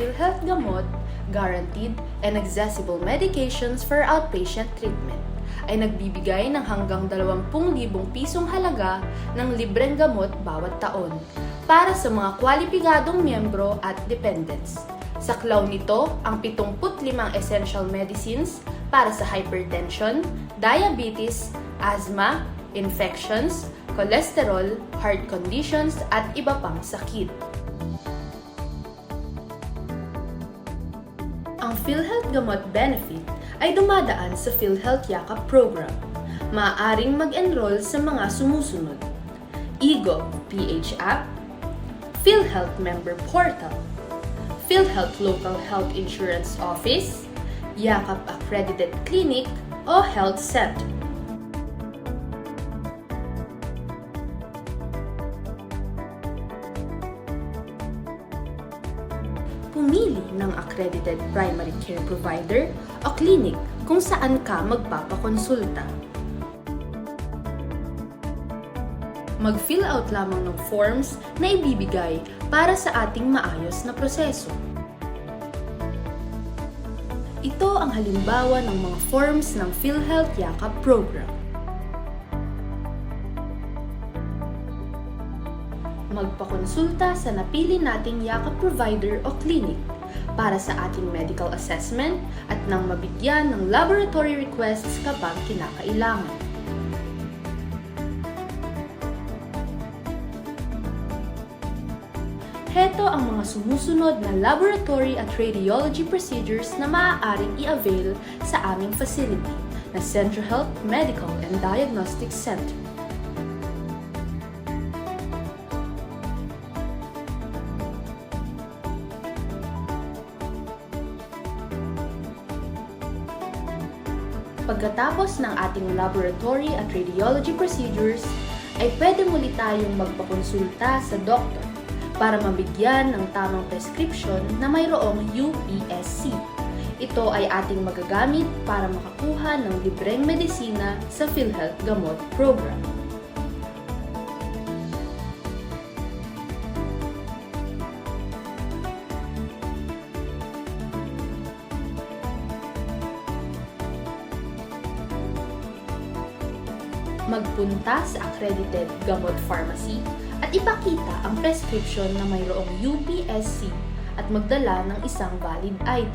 PhilHealth gamot, guaranteed and accessible medications for outpatient treatment ay nagbibigay ng hanggang 20,000 pisong halaga ng libreng gamot bawat taon para sa mga kwalipikadong miyembro at dependents. Saklaw nito ang 75 essential medicines para sa hypertension, diabetes, asthma, infections, cholesterol, heart conditions at iba pang sakit. Ang PhilHealth Gamot Benefit ay dumadaan sa PhilHealth Yakap Program. Maaaring mag-enroll sa mga sumusunod: eGov PH App, PhilHealth Member Portal, PhilHealth Local Health Insurance Office, Yakap Accredited Clinic o Health Center. Pumili ng accredited primary care provider o clinic kung saan ka magpapakonsulta. Mag-fill out lamang ng forms na ibibigay para sa ating maayos na proseso. Ito ang halimbawa ng mga forms ng PhilHealth Yakap Program. Magpakonsulta sa napili nating Yakap provider o clinic para sa ating medical assessment at nang mabigyan ng laboratory requests kapag kinakailangan. Heto ang mga sumusunod na laboratory at radiology procedures na maaaring i-avail sa aming facility na Centro Health Medical and Diagnostic Center. Pagkatapos ng ating laboratory at radiology procedures, ay pwede muli tayong magpakonsulta sa doktor para mabigyan ng tamang prescription na mayroong UPSC. Ito ay ating magagamit para makakuha ng libreng medisina sa PhilHealth Gamot Program. Magpunta sa accredited gamot pharmacy at ipakita ang prescription na mayroong UPSC at magdala ng isang valid ID.